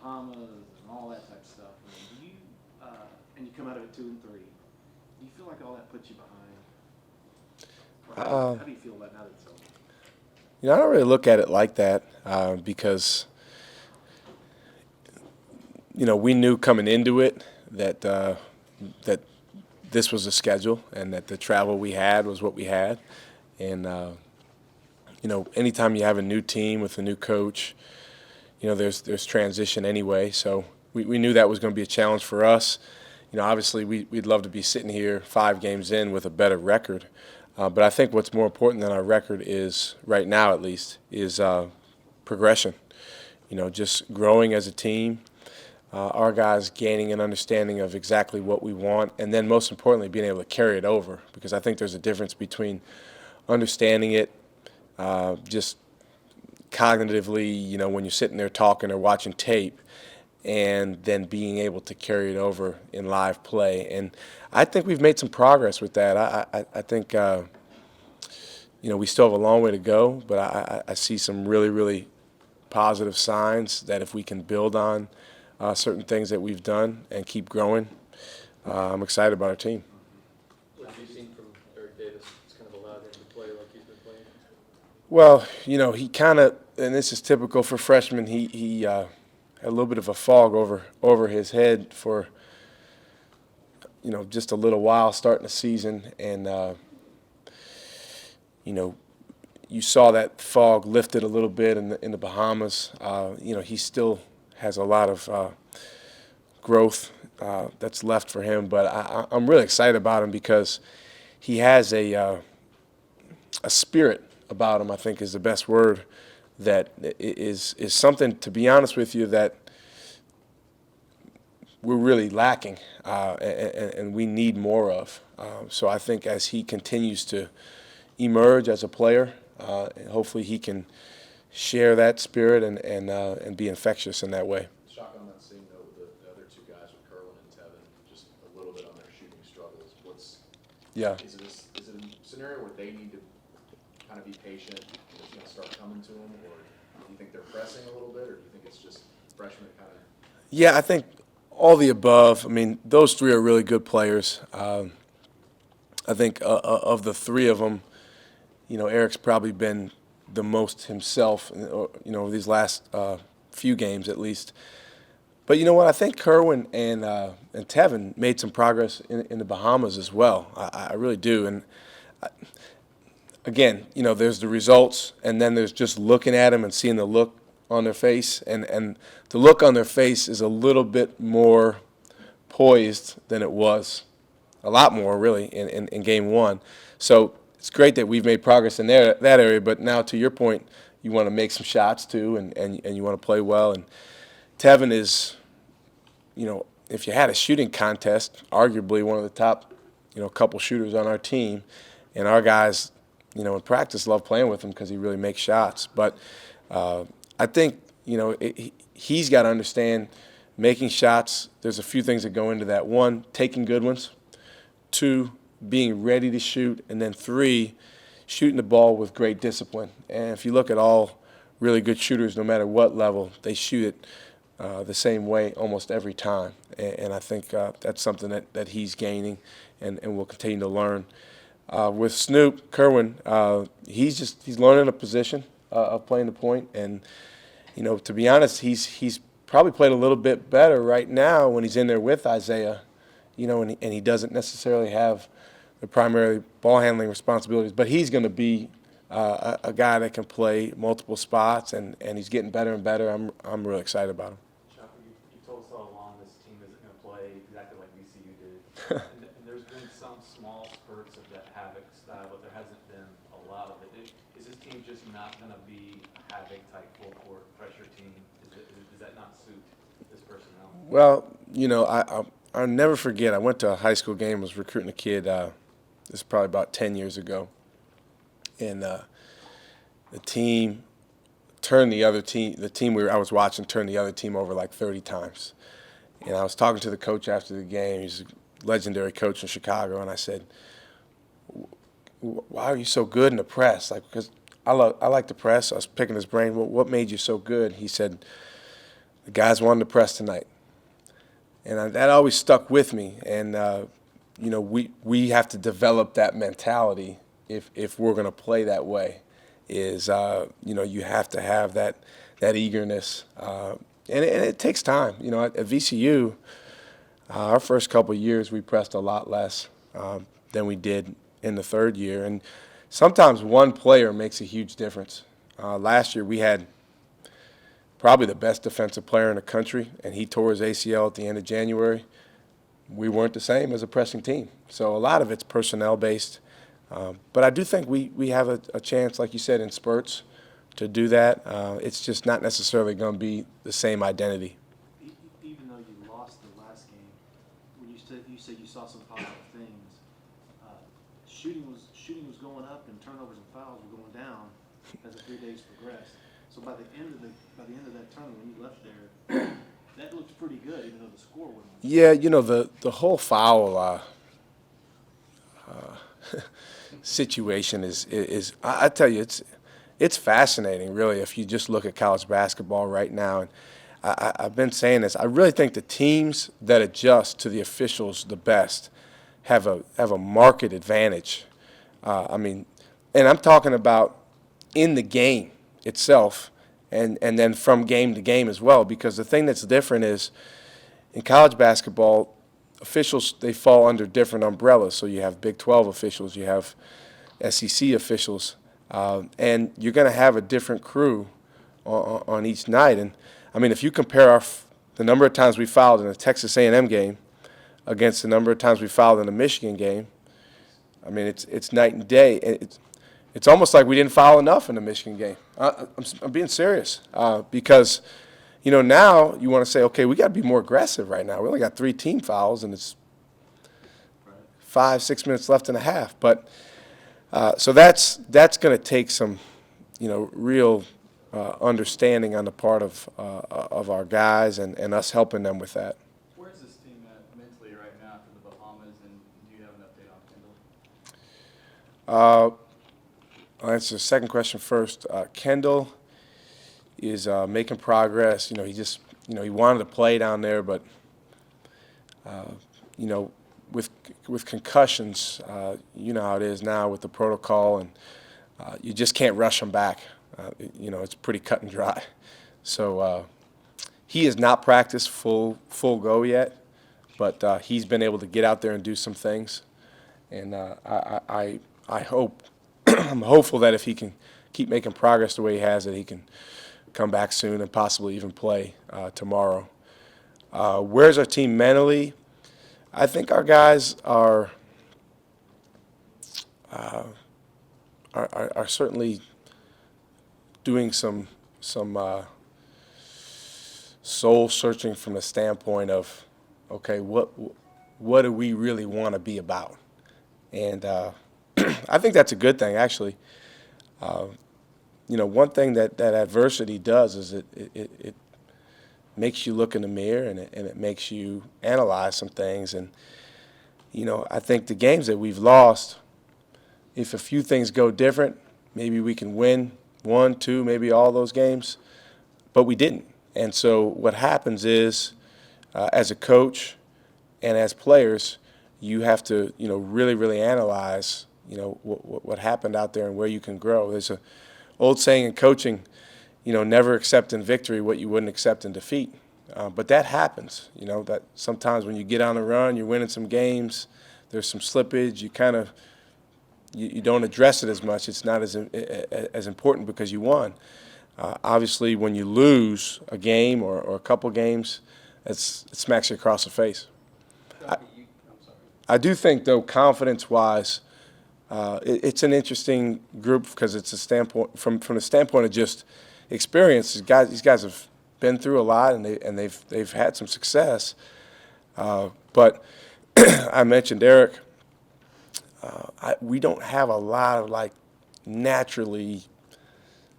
Bahamas and all that type of stuff. I mean, do you and you come out of it 2-3? Do you feel like all that puts you behind? Or how do you feel about now that it's over? I don't really look at it like that because we knew coming into it that this was a schedule and that the travel we had was what we had, and anytime you have a new team with a new coach, there's transition anyway. So we knew that was going to be a challenge for us. Obviously we'd love to be sitting here 5 games in with a better record. But I think what's more important than our record is, right now at least, is progression. Just growing as a team, our guys gaining an understanding of exactly what we want, and then most importantly, being able to carry it over. Because I think there's a difference between understanding it just cognitively, when you're sitting there talking or watching tape, and then being able to carry it over in live play. And I think we've made some progress with that. I think, we still have a long way to go, but I see some really, really positive signs that if we can build on certain things that we've done and keep growing, I'm excited about our team. What have you seen from Eric Davis? It's kind of allowed him to play like he's been playing. Well, he kind of, and this is typical for freshmen, he had a little bit of a fog over his head for, just a little while starting the season. And, you saw that fog lifted a little bit in the Bahamas. He still has a lot of growth that's left for him. But I'm really excited about him because he has a spirit about him, I think is the best word, that is something, to be honest with you, that we're really lacking and we need more of. So I think as he continues to emerge as a player, hopefully he can share that spirit and be infectious in that way. Shaka, on that same note, with the other two guys, with Kerwin and Tevin, just a little bit on their shooting struggles. Is it a scenario where they need to kind of be patient and it's going to start coming to them, or do you think they're pressing a little bit, or do you think it's just freshmen kind of? Yeah, I think all the above. I mean, those three are really good players. I think of the three of them, Eric's probably been the most himself, these last few games at least. But you know what? I think Kerwin and Tevin made some progress in the Bahamas as well. I really do. And again, there's the results, and then there's just looking at them and seeing the look on their face. And the look on their face is a little bit more poised than it was, a lot more really, in game one. So it's great that we've made progress in that area. But now, to your point, you want to make some shots too, and you want to play well. And Tevin is, if you had a shooting contest, arguably one of the top, couple shooters on our team. And our guys, in practice love playing with him because he really makes shots. But I think, he's got to understand making shots. There's a few things that go into that. One, taking good ones. Two, being ready to shoot. And then three, shooting the ball with great discipline. And if you look at all really good shooters, no matter what level, they shoot it the same way almost every time. And I think that's something that he's gaining and will continue to learn. With Snoop Kerwin, he's learning a position of playing the point, and to be honest, he's probably played a little bit better right now when he's in there with Isaiah, and he doesn't necessarily have the primary ball handling responsibilities, but he's going to be a guy that can play multiple spots, and he's getting better and better. I'm really excited about him. Shaka, you told us all along this team isn't going to play exactly like VCU did. and there's been some small spurts of that Havoc style, but there hasn't been a lot of it. Is this team just not going to be a Havoc-type full-court pressure team? Does that not suit this personnel? Well, I'll never forget, I went to a high school game, was recruiting a kid, this is probably about 10 years ago, and the team turned the team I was watching turned the other team over like 30 times. And I was talking to the coach after the game. He's a legendary coach in Chicago, and I said, "Why are you so good in the press?" Because I like the press. I was picking his brain. What made you so good? He said, the guys wanted to press tonight. And that always stuck with me. And, we have to develop that mentality if we're going to play that way. You have to have that eagerness. And it takes time. At VCU, our first couple of years, we pressed a lot less than we did in the third year. And sometimes one player makes a huge difference. Last year, we had probably the best defensive player in the country, and he tore his ACL at the end of January. We weren't the same as a pressing team. So a lot of it's personnel-based. But I do think we have a chance, like you said, in spurts to do that. It's just not necessarily going to be the same identity. Even though you lost the last game, when you said you saw some positive things, shooting was going up and turnovers and fouls were going down as the 3 days progressed. So by the end of that tournament, when you left there, that looked pretty good, even though the score wasn't. Yeah, the whole foul situation is I tell you, it's fascinating, really, if you just look at college basketball right now. And I've been saying this. I really think the teams that adjust to the officials the best have a marked advantage. And I'm talking about in the game itself, and then from game to game as well. Because the thing that's different is in college basketball, officials, they fall under different umbrellas. So you have Big 12 officials, you have SEC officials, and you're going to have a different crew on each night. And if you compare the number of times we fouled in a Texas A&M game against the number of times we fouled in a Michigan game, it's night and day. It's almost like we didn't foul enough in the Michigan game. I'm being serious because, now you want to say, okay, we got to be more aggressive right now. We only got 3 team fouls, and it's 5-6 minutes left in the half. But so that's going to take some, real understanding on the part of our guys and us helping them with that. Where's this team at mentally right now after the Bahamas, and do you have an update on Kendall? I'll answer the second question first. Kendall is making progress. He just, he wanted to play down there, but, with concussions, you know how it is now with the protocol, and you just can't rush him back. It's pretty cut and dry. So he has not practiced full go yet, but he's been able to get out there and do some things, and I hope. I'm hopeful that if he can keep making progress the way he has, that he can come back soon and possibly even play tomorrow. Where's our team mentally? I think our guys are certainly doing some soul searching from the standpoint of, okay, what do we really want to be about? And I think that's a good thing, actually. One thing that adversity does is it makes you look in the mirror, and it makes you analyze some things. And, I think the games that we've lost, if a few things go different, maybe we can win 1, 2, maybe all those games, but we didn't. And so what happens is, as a coach and as players, you have to, really, really analyze what happened out there and where you can grow. There's an old saying in coaching, never accept in victory what you wouldn't accept in defeat. But that happens, that sometimes when you get on a run, you're winning some games, there's some slippage, you don't address it as much. It's not as important because you won. Obviously, when you lose a game or a couple games, it smacks you across the face. I do think, though, confidence-wise, it's an interesting group because it's a standpoint from the standpoint of just experience. These guys have been through a lot, and they've had some success. But I mentioned Eric. We don't have a lot of naturally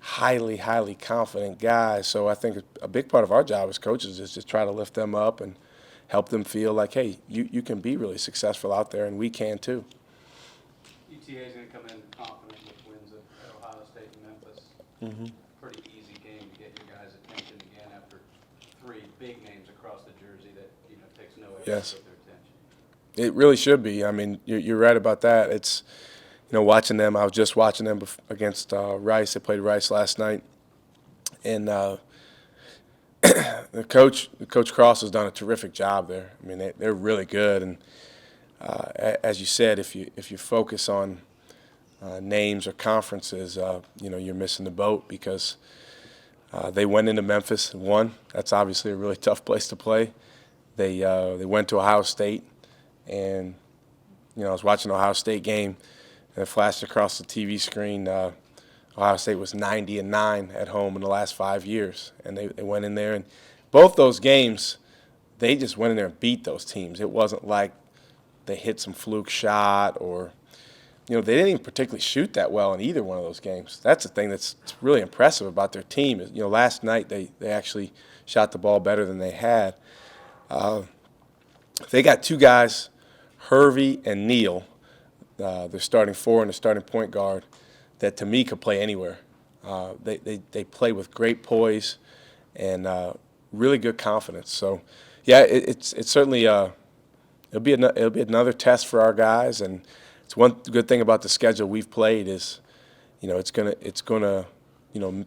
highly confident guys. So I think a big part of our job as coaches is just try to lift them up and help them feel like, hey, you can be really successful out there, and we can too. UTA is going to come in confident with wins at Ohio State and Memphis. Mm-hmm. Pretty easy game to get your guys' attention again after three big names across the jersey that, takes no effort Yes. to get their attention. It really should be. I mean, you're right about that. It's, watching them. I was just watching them against Rice. They played Rice last night, and Coach Cross has done a terrific job there. I mean, they're really good. And as you said, if you focus on names or conferences, you're missing the boat because they went into Memphis and won. That's obviously a really tough place to play. They went to Ohio State, and I was watching the Ohio State game, and it flashed across the TV screen. Ohio State was 90-9 at home in the last 5 years, and they went in there, and both those games, they just went in there and beat those teams. It wasn't like they hit some fluke shot or, they didn't even particularly shoot that well in either one of those games. That's the thing that's really impressive about their team. Is, last night they actually shot the ball better than they had. They got two guys, Hervey and Neal, their starting four and the starting point guard, that to me could play anywhere. They play with great poise and really good confidence. So, yeah, it's certainly it'll be another test for our guys. And it's one good thing about the schedule we've played is, it's gonna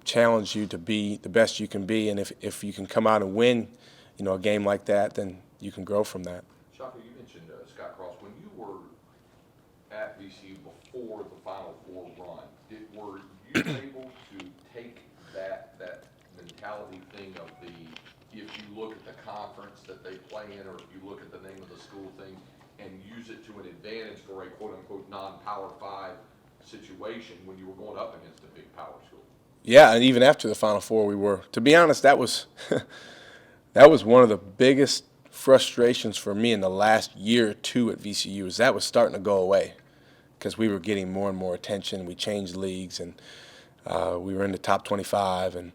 challenge you to be the best you can be. And if you can come out and win, a game like that, then you can grow from that. Shaka, you mentioned Scott Cross. When you were at VCU before the Final Four run, were you able to take that mentality thing of if you look at the conference that they play in, or if you look at the name of the school thing, and use it to an advantage for a quote-unquote non-Power 5 situation when you were going up against a big power school? Yeah, and even after the Final Four, we were. To be honest, that was that was one of the biggest frustrations for me in the last year or two at VCU. Is that was starting to go away because we were getting more and more attention. We changed leagues, and we were in the top 25, and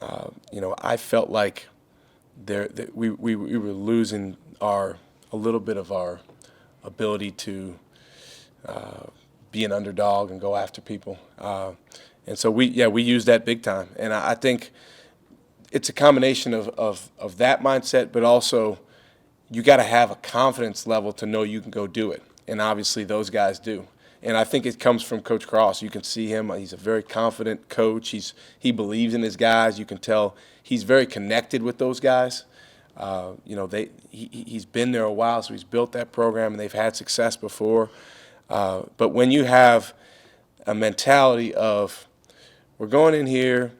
I felt like we were losing a little bit of our ability to be an underdog and go after people. And so we used that big time. And I think it's a combination of that mindset, but also you got to have a confidence level to know you can go do it. And obviously those guys do. And I think it comes from Coach Cross. You can see him. He's a very confident coach. He believes in his guys. You can tell he's very connected with those guys. He's been there a while, so he's built that program, and they've had success before. But when you have a mentality of we're going in here,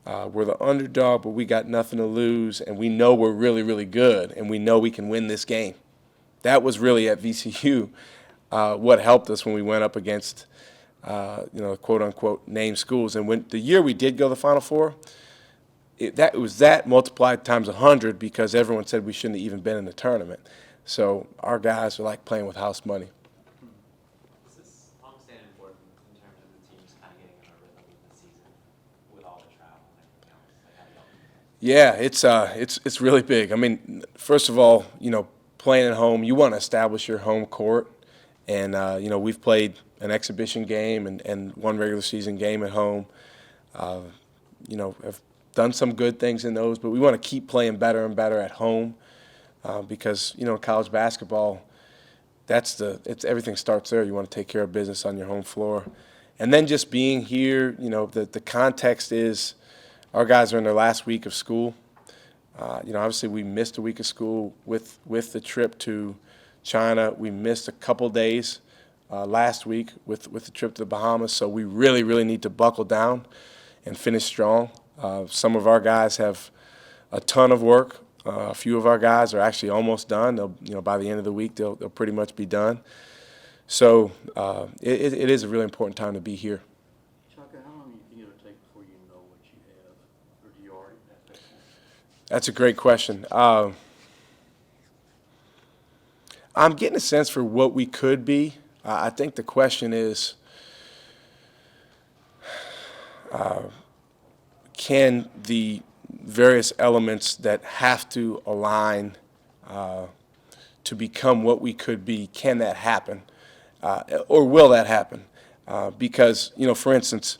we're the underdog, but we got nothing to lose, and we know we're really, really good, and we know we can win this game. That was really at VCU what helped us when we went up against, quote-unquote name schools. And when the year we did go to the Final Four, it was that multiplied times 100 because everyone said we shouldn't have even been in the tournament. So our guys are like playing with house money. Is this long-standing important in terms of the teams kind of getting in a rhythm of the season with all the travel and everything else? Like, how do y'all do that? Yeah, it's really big. I mean, first of all, playing at home, you want to establish your home court. And, we've played an exhibition game and one regular season game at home. Have done some good things in those, but we want to keep playing better and better at home because, college basketball, everything starts there. You want to take care of business on your home floor. And then just being here, the context is our guys are in their last week of school. Obviously we missed a week of school with the trip to China. We missed a couple days last week with the trip to the Bahamas, so we really, really need to buckle down and finish strong. Some of our guys have a ton of work. A few of our guys are actually almost done. They'll, by the end of the week, they'll pretty much be done. So it is a really important time to be here. Shaka, how long do you think it'll take before you know what you have, or do you already have that point? That's a great question. I'm getting a sense for what we could be. I think the question is, can the various elements that have to align to become what we could be, can that happen? Or will that happen? Because, for instance,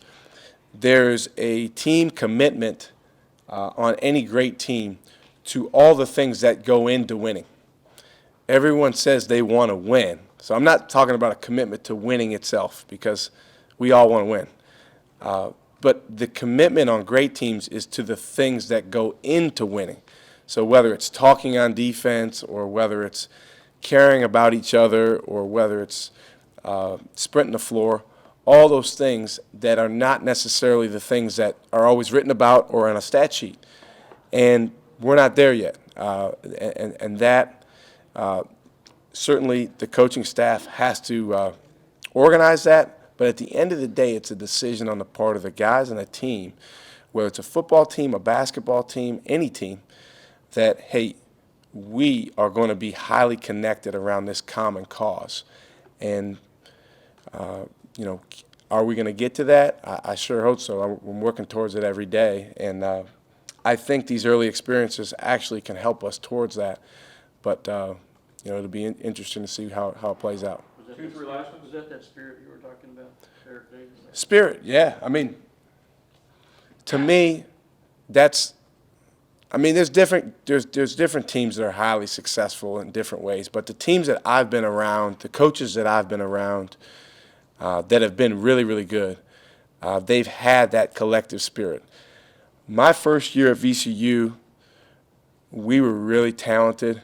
there's a team commitment on any great team to all the things that go into winning. Everyone says they want to win. So I'm not talking about a commitment to winning itself, because we all want to win. But the commitment on great teams is to the things that go into winning. So whether it's talking on defense, or whether it's caring about each other, or whether it's sprinting the floor, all those things that are not necessarily the things that are always written about or on a stat sheet. And we're not there yet. And that certainly the coaching staff has to organize that. But at the end of the day, it's a decision on the part of the guys on the team, whether it's a football team, a basketball team, any team, that, hey, we are going to be highly connected around this common cause. And, are we going to get to that? I sure hope so. I'm working towards it every day. And I think these early experiences actually can help us towards that. But, it'll be interesting to see how it plays out. Was that spirit you were talking about, Eric Davis? Spirit, yeah. I mean, to me, there's different teams that are highly successful in different ways. But the teams that I've been around, the coaches that I've been around, that have been really, really good, they've had that collective spirit. My first year at VCU, we were really talented,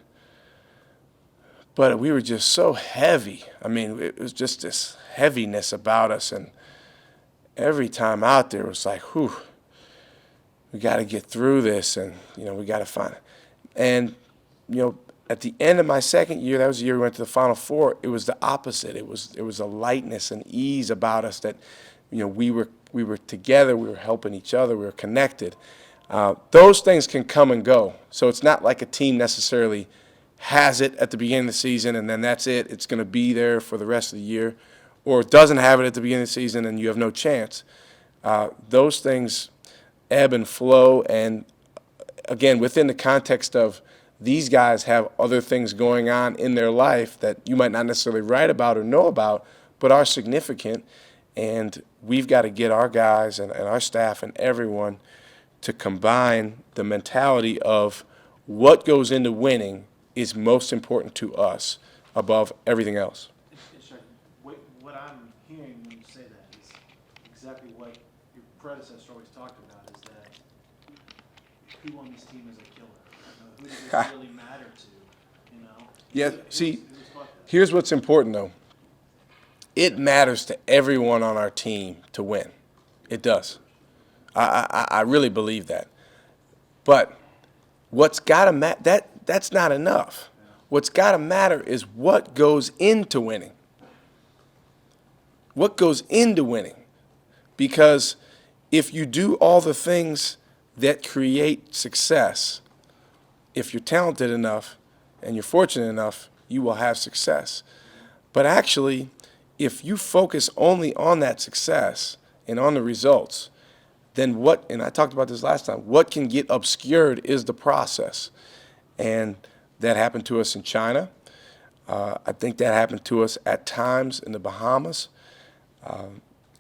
but we were just so heavy. I mean, it was just this heaviness about us, and every time out there it was like, whew, we got to get through this, and, we got to find it. And, at the end of my second year, that was the year we went to the Final Four, it was the opposite. It was a lightness and ease about us that, we were together, we were helping each other, we were connected. Those things can come and go. So it's not like a team necessarily has it at the beginning of the season and then that's it. It's going to be there for the rest of the year. Or it doesn't have it at the beginning of the season and you have no chance. Those things ebb and flow. And, again, within the context of these guys have other things going on in their life that you might not necessarily write about or know about, but are significant. And we've got to get our guys and our staff and everyone to combine the mentality of what goes into winning is most important to us above everything else. What I'm hearing when you say that is exactly what your predecessor always talked about, is that who on this team is a killer? Who does it really matter to? Yeah, see, here's what's important, though. It matters to everyone on our team to win. It does. I really believe that. But what's got to matter, that's not enough. What's got to matter is what goes into winning. What goes into winning? Because if you do all the things that create success, if you're talented enough and you're fortunate enough, you will have success. But actually, if you focus only on that success and on the results, then what, and I talked about this last time, what can get obscured is the process. And that happened to us in China. I think that happened to us at times in the Bahamas.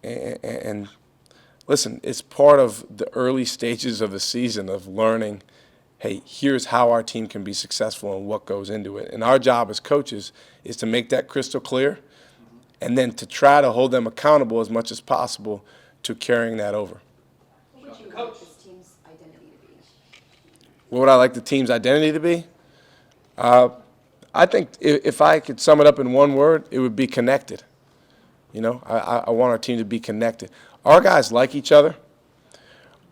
And listen, it's part of the early stages of the season of learning, hey, here's how our team can be successful and what goes into it. And our job as coaches is to make that crystal clear and then to try to hold them accountable as much as possible to carrying that over. What would you want this team's identity to be? What would I like the team's identity to be? I think if I could sum it up in one word, it would be connected. I want our team to be connected. Our guys like each other.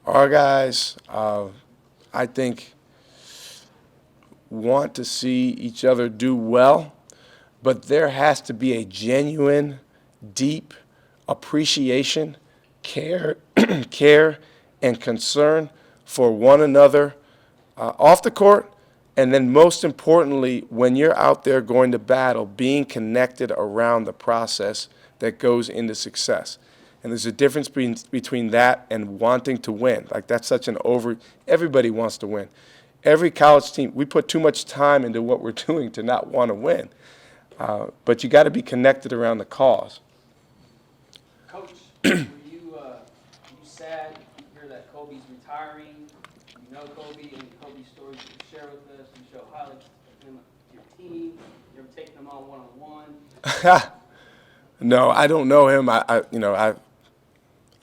Our guys, I think, want to see each other do well, but there has to be a genuine, deep appreciation, care, and concern for one another off the court, and then most importantly, when you're out there going to battle, being connected around the process that goes into success. And there's a difference between that and wanting to win. Like, that's such an everybody wants to win. Every college team, we put too much time into what we're doing to not want to win. But you got to be connected around the cause. Coach, were you sad to hear that Kobe's retiring? You know Kobe and Kobe's stories you can share with us and show highlights of him, your team? You ever taken them on one-on-one? No, I don't know him. I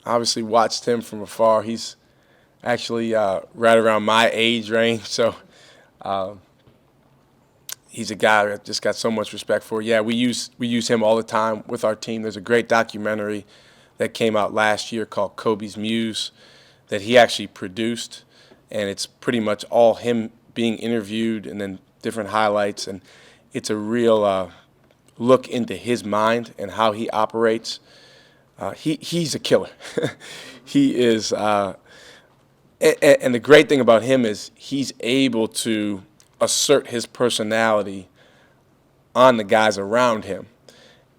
obviously watched him from afar. He's actually right around my age range, so he's a guy I just got so much respect for. Yeah, we use him all the time with our team. There's a great documentary that came out last year called Kobe's Muse that he actually produced, and it's pretty much all him being interviewed and then different highlights, and it's a real look into his mind and how he operates. He's a killer. He is, and the great thing about him is he's able to assert his personality on the guys around him,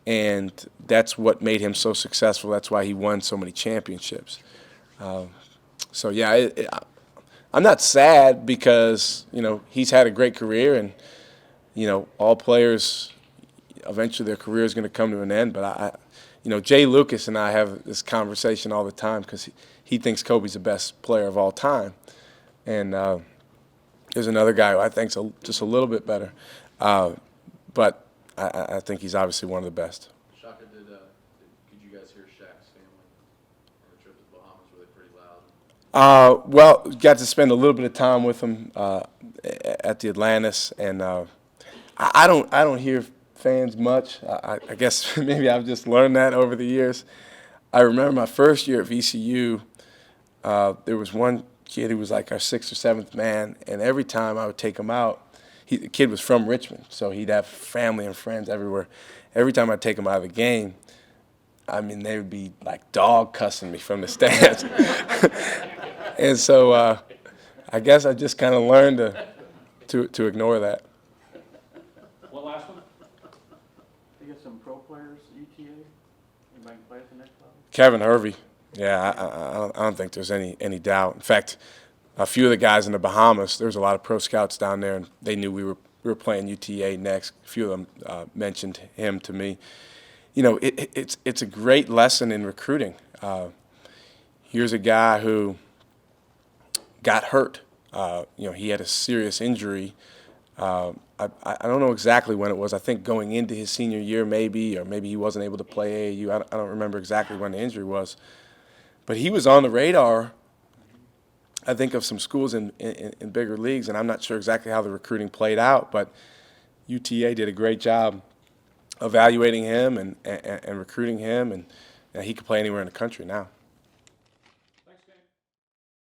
and that's what made him so successful. That's why he won so many championships. So yeah, I'm not sad because he's had a great career, and all players eventually their career is going to come to an end. But Jay Lucas and I have this conversation all the time because he thinks Kobe's the best player of all time, and there's another guy who I think's just a little bit better, but I think he's obviously one of the best. Shaka, could you guys hear Shaq's family on the trip to the Bahamas? Were they pretty loud? Well, got to spend a little bit of time with him at the Atlantis, and I don't hear fans much. I guess maybe I've just learned that over the years. I remember my first year at VCU, there was one kid who was like our sixth or seventh man, and every time I would take him out, the kid was from Richmond, so he'd have family and friends everywhere. Every time I'd take him out of the game, I mean, they would be like dog cussing me from the stands. And so I guess I just kind of learned to ignore that. One last one? You got some pro players at UTA? Anybody can play at the next level? Kevin Hervey. Yeah, I don't think there's any doubt. In fact, a few of the guys in the Bahamas, there was a lot of pro scouts down there, and they knew we were playing UTA next. A few of them mentioned him to me. It's a great lesson in recruiting. Here's a guy who got hurt. He had a serious injury. I don't know exactly when it was. I think going into his senior year maybe, or maybe he wasn't able to play AAU. I don't remember exactly when the injury was. But he was on the radar, I think, of some schools in bigger leagues, and I'm not sure exactly how the recruiting played out, but UTA did a great job evaluating him and recruiting him, and he could play anywhere in the country now.